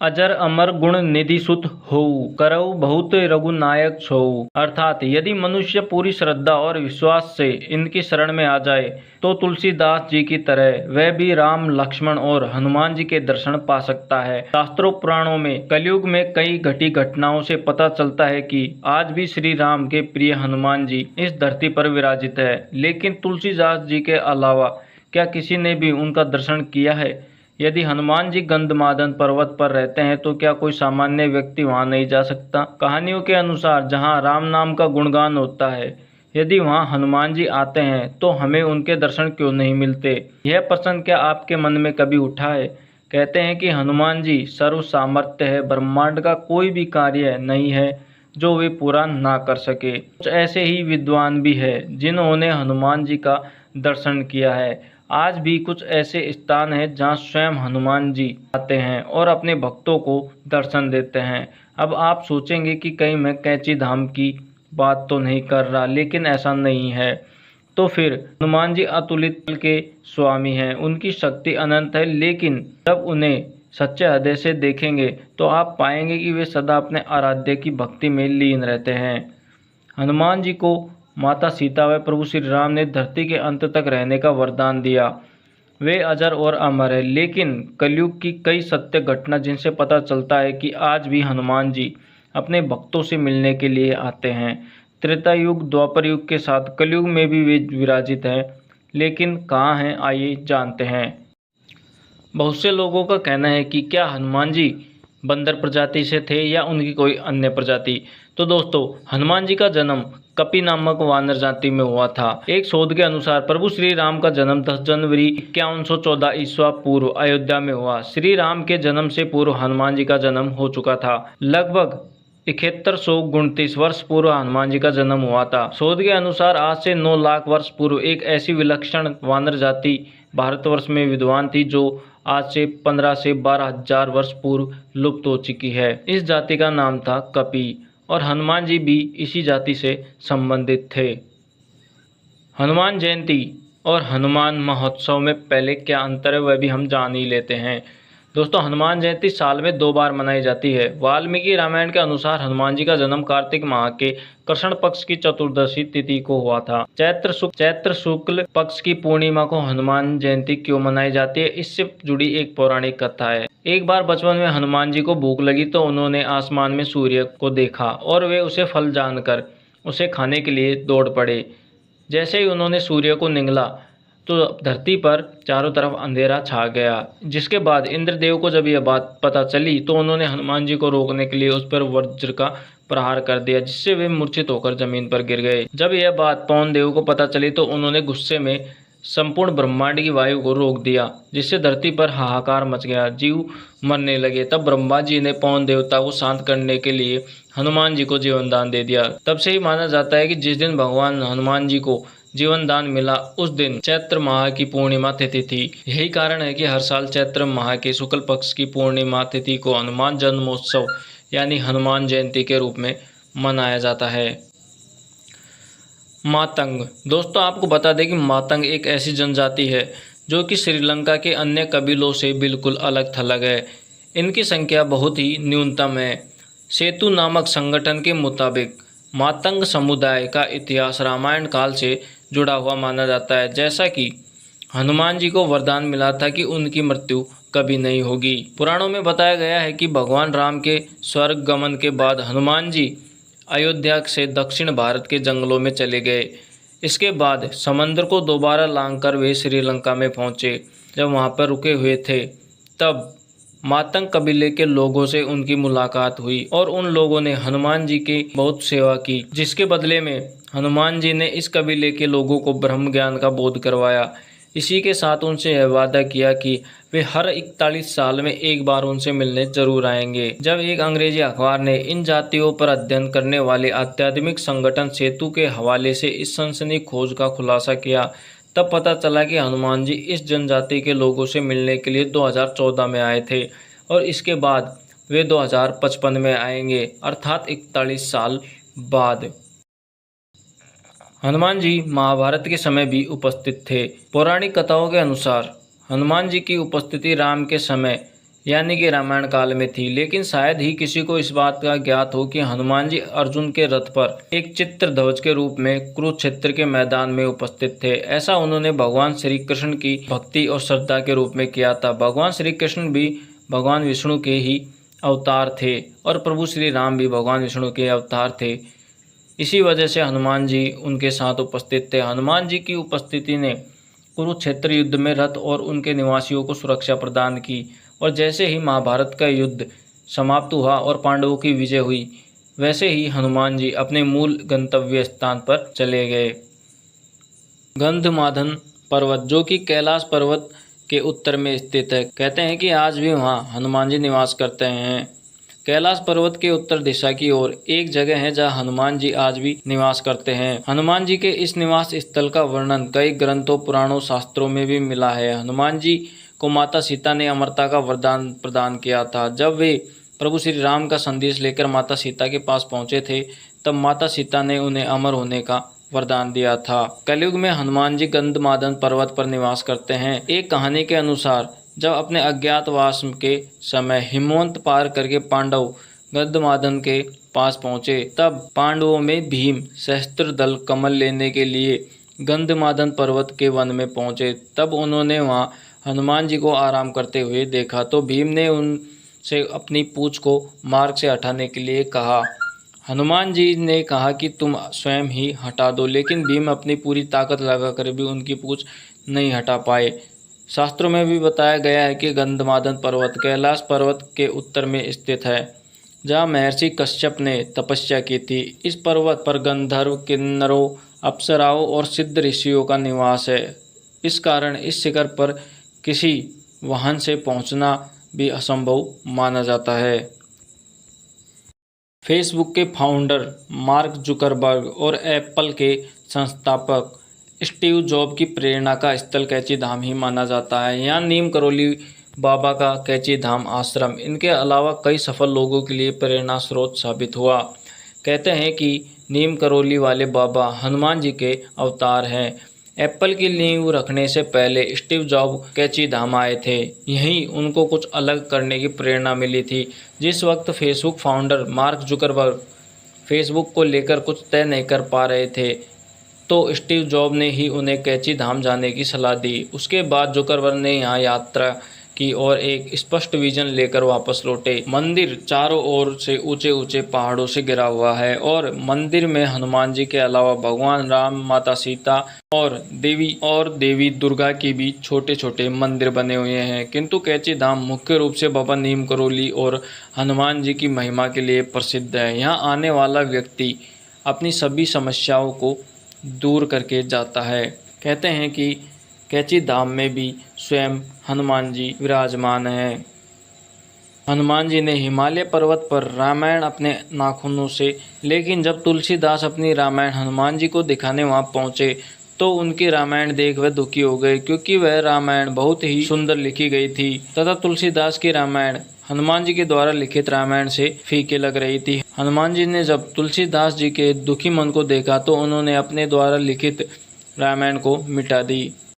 अजर अमर गुण निधि सुत होऊ, करऊ बहुत रघुनायक छोऊ। अर्थात यदि मनुष्य पूरी श्रद्धा और विश्वास से इनकी शरण में आ जाए तो तुलसीदास जी की तरह वह भी राम, लक्ष्मण और हनुमान जी के दर्शन पा सकता है। शास्त्रों पुराणों में कलयुग में कई घटी घटनाओं से पता चलता है कि आज भी श्री राम के प्रिय हनुमान जी इस धरती पर विराजित है। लेकिन तुलसीदास जी के अलावा क्या किसी ने भी उनका दर्शन किया है? यदि हनुमान जी गंधमादन पर्वत पर रहते हैं तो क्या कोई सामान्य व्यक्ति वहां नहीं जा सकता? कहानियों के अनुसार जहां राम नाम का गुणगान होता है, यदि वहां हनुमान जी आते हैं तो हमें उनके दर्शन क्यों नहीं मिलते? यह प्रश्न क्या आपके मन में कभी उठा है? कहते हैं कि हनुमान जी सर्व सामर्थ्य है, ब्रह्मांड का कोई भी कार्य नहीं है जो वे पूरा ना कर सके। कुछ ऐसे ही विद्वान भी है जिन्होंने हनुमान जी का दर्शन किया है। आज भी कुछ ऐसे स्थान हैं जहां स्वयं हनुमान जी आते हैं और अपने भक्तों को दर्शन देते हैं। अब आप सोचेंगे कि कहीं मैं कैंची धाम की बात तो नहीं कर रहा, लेकिन ऐसा नहीं है। तो फिर हनुमान जी अतुलित बल के स्वामी हैं, उनकी शक्ति अनंत है, लेकिन जब उन्हें सच्चे हृदय से देखेंगे तो आप पाएंगे कि वे सदा अपने आराध्य की भक्ति में लीन रहते हैं। हनुमान जी को माता सीता व प्रभु श्री राम ने धरती के अंत तक रहने का वरदान दिया। वे अजर और अमर है, लेकिन कलयुग की कई सत्य घटना जिनसे पता चलता है कि आज भी हनुमान जी अपने भक्तों से मिलने के लिए आते हैं। त्रेता युग, द्वापर युग के साथ कलयुग में भी वे विराजित हैं, लेकिन कहाँ हैं, आइए जानते हैं। बहुत से लोगों का कहना है कि क्या हनुमान जी बंदर प्रजाति से थे या उनकी कोई अन्य प्रजाति। तो दोस्तों, हनुमान जी का जन्म कपि नामक वानर जाति में हुआ था। एक शोध के अनुसार प्रभु श्री राम का जन्म 10 जनवरी 5114 ईस्वा पूर्व अयोध्या में हुआ। श्री राम के जन्म से पूर्व हनुमान जी का जन्म हो चुका था। लगभग 7129 वर्ष पूर्व हनुमान जी का जन्म हुआ था। शोध के अनुसार आज से 9 लाख वर्ष पूर्व एक ऐसी विलक्षण वानर जाति भारतवर्ष में विद्वान थी जो आज से 15 से 12 हजार वर्ष पूर्व लुप्त हो चुकी है। इस जाति का नाम था कपि और हनुमान जी भी इसी जाति से संबंधित थे। हनुमान जयंती और हनुमान महोत्सव में पहले क्या अंतर है वह भी हम जान ही लेते हैं। दोस्तों, हनुमान जयंती साल में 2 बार मनाई जाती है। वाल्मीकि रामायण के अनुसार हनुमान जी का जन्म कार्तिक माह के कृष्ण पक्ष की चतुर्दशी तिथि को हुआ था। चैत्र शुक्ल पक्ष की पूर्णिमा को हनुमान जयंती क्यों मनाई जाती है, इससे जुड़ी एक पौराणिक कथा है। एक बार बचपन में हनुमान जी को भूख लगी तो उन्होंने आसमान में सूर्य को देखा और वे उसे फल जानकर उसे खाने के लिए दौड़ पड़े। जैसे ही उन्होंने सूर्य को निगला तो धरती पर चारों तरफ अंधेरा छा गया। जिसके बाद इंद्रदेव को जब यह बात पता चली तो उन्होंने हनुमान जी को रोकने के लिए उस पर वज्र का प्रहार कर दिया, जिससे वे मूर्छित होकर जमीन पर गिर गए। जब यह बात पवन देव को पता चली तो उन्होंने गुस्से में संपूर्ण ब्रह्मांड की वायु को रोक दिया, जिससे धरती पर हाहाकार मच गया, जीव मरने लगे। तब ब्रह्मा जी ने पवन देवता को शांत करने के लिए हनुमान जी को जीवन दान दे दिया। तब से ही माना जाता है कि जिस दिन भगवान हनुमान जी को जीवन दान मिला उस दिन चैत्र माह की पूर्णिमा तिथि थी। यही कारण है कि हर साल चैत्र माह के शुक्ल पक्ष की पूर्णिमा तिथि को हनुमान जन्मोत्सव यानी हनुमान जयंती के रूप में मनाया जाता है। मातंग। दोस्तों, आपको बता दें कि मातंग एक ऐसी जनजाति है जो कि श्रीलंका के अन्य कबीलों से बिल्कुल अलग थलग है। इनकी संख्या बहुत ही न्यूनतम है। सेतु नामक संगठन के मुताबिक मातंग समुदाय का इतिहास रामायण काल से जुड़ा हुआ माना जाता है। जैसा कि हनुमान जी को वरदान मिला था कि उनकी मृत्यु कभी नहीं होगी। पुराणों में बताया गया है कि भगवान राम के स्वर्ग गमन के बाद हनुमान जी अयोध्या से दक्षिण भारत के जंगलों में चले गए। इसके बाद समंदर को दोबारा लांघकर वे श्रीलंका में पहुंचे। जब वहां पर रुके हुए थे तब मातंग कबीले के लोगों से उनकी मुलाकात हुई और उन लोगों ने हनुमान जी की बहुत सेवा की, जिसके बदले में हनुमान जी ने इस कबीले के लोगों को ब्रह्म ज्ञान का बोध करवाया। इसी के साथ उनसे यह वादा किया कि वे हर 41 साल में एक बार उनसे मिलने जरूर आएंगे। जब एक अंग्रेजी अखबार ने इन जातियों पर अध्ययन करने वाले आध्यात्मिक संगठन सेतु के हवाले से इस सनसनी खोज का खुलासा किया, तब पता चला कि हनुमान जी इस जनजाति के लोगों से मिलने के लिए 2014 में आए थे और इसके बाद वे 2055 में आएंगे, अर्थात 41 साल बाद। हनुमान जी महाभारत के समय भी उपस्थित थे। पौराणिक कथाओं के अनुसार हनुमान जी की उपस्थिति राम के समय यानी कि रामायण काल में थी। लेकिन शायद ही किसी को इस बात का ज्ञात हो कि हनुमान जी अर्जुन के रथ पर एक चित्र ध्वज के रूप में कुरुक्षेत्र के मैदान में उपस्थित थे। ऐसा उन्होंने भगवान श्री कृष्ण की भक्ति और श्रद्धा के रूप में किया था। भगवान श्री कृष्ण भी भगवान विष्णु के ही अवतार थे और प्रभु श्री राम भी भगवान विष्णु के अवतार थे। इसी वजह से हनुमान जी उनके साथ उपस्थित थे। हनुमान जी की उपस्थिति ने कुरुक्षेत्र युद्ध में रथ और उनके निवासियों को सुरक्षा प्रदान की। और जैसे ही महाभारत का युद्ध समाप्त हुआ और पांडवों की विजय हुई, वैसे ही हनुमान जी अपने मूल गंतव्य स्थान पर चले गए। गंधमादन पर्वत, जो कि कैलाश पर्वत के उत्तर में स्थित है, कहते हैं कि आज भी वहाँ हनुमान जी निवास करते हैं। कैलाश पर्वत के उत्तर दिशा की ओर एक जगह है जहाँ हनुमान जी आज भी निवास करते हैं। हनुमान जी के इस निवास स्थल का वर्णन कई ग्रंथों, पुराणों, शास्त्रों में भी मिला है। हनुमान जी को माता सीता ने अमरता का वरदान प्रदान किया था। जब वे प्रभु श्री राम का संदेश लेकर माता सीता के पास पहुंचे थे, तब माता सीता ने उन्हें अमर होने का वरदान दिया था। कलयुग में हनुमान जी गंधमादन पर्वत पर निवास करते हैं। एक कहानी के अनुसार जब अपने अज्ञातवास के समय हिमवंत पार करके पांडव गंधमादन के पास पहुंचे, तब पांडवों में भीम सहस्त्र दल कमल लेने के लिए गंधमादन पर्वत के वन में पहुंचे। तब उन्होंने वहां हनुमान जी को आराम करते हुए देखा, तो भीम ने उनसे अपनी पूंछ को मार्ग से हटाने के लिए कहा। हनुमान जी ने कहा कि तुम स्वयं ही हटा दो, लेकिन भीम अपनी पूरी ताकत लगाकर भी उनकी पूंछ नहीं हटा पाए। शास्त्रों में भी बताया गया है कि गंधमादन पर्वत कैलाश पर्वत के उत्तर में स्थित है, जहाँ महर्षि कश्यप ने तपस्या की थी। इस पर्वत पर गंधर्व, किन्नरों, अप्सराओं और सिद्ध ऋषियों का निवास है। इस कारण इस शिखर पर किसी वाहन से पहुंचना भी असंभव माना जाता है। फेसबुक के फाउंडर मार्क जुकरबर्ग और एप्पल के संस्थापक स्टीव जॉब की प्रेरणा का स्थल कैची धाम ही माना जाता है। यहाँ नीम करोली बाबा का कैची धाम आश्रम इनके अलावा कई सफल लोगों के लिए प्रेरणा स्रोत साबित हुआ। कहते हैं कि नीम करोली वाले बाबा हनुमान जी के अवतार हैं। एप्पल की नींव रखने से पहले स्टीव जॉब कैची धाम आए थे। यहीं उनको कुछ अलग करने की प्रेरणा मिली थी। जिस वक्त Facebook founder mark Zuckerberg Facebook को लेकर कुछ तय नहीं कर पा रहे थे, तो स्टीव जॉब ने ही उन्हें कैची धाम जाने की सलाह दी। उसके बाद जुकरबर्ग ने यहाँ यात्रा की और एक स्पष्ट विजन लेकर वापस लौटे। मंदिर चारों ओर से ऊंचे ऊंचे पहाड़ों से घिरा हुआ है और मंदिर में हनुमान जी के अलावा भगवान राम, माता सीता और देवी दुर्गा के भी छोटे छोटे मंदिर बने हुए हैं। किंतु कैची धाम मुख्य रूप से बाबा नीम करोली और हनुमान जी की महिमा के लिए प्रसिद्ध है। यहाँ आने वाला व्यक्ति अपनी सभी समस्याओं को दूर करके जाता है। कहते हैं कि कैची धाम में भी स्वयं हनुमान जी विराजमान हैं। हनुमान जी ने हिमालय पर्वत पर रामायण अपने नाखूनों से, लेकिन जब तुलसीदास अपनी रामायण हनुमान जी को दिखाने वहां पहुंचे, तो उनकी रामायण देख वह दुखी हो गए, क्योंकि वह रामायण बहुत ही सुंदर लिखी गई थी तथा तुलसीदास की रामायण हनुमान जी के द्वारा लिखित रामायण से फीकी लग रही थी। हनुमान जी ने जब तुलसीदास जी के दुखी मन को देखा, तो उन्होंने अपने द्वारा लिखित रामायण को मिटा दी।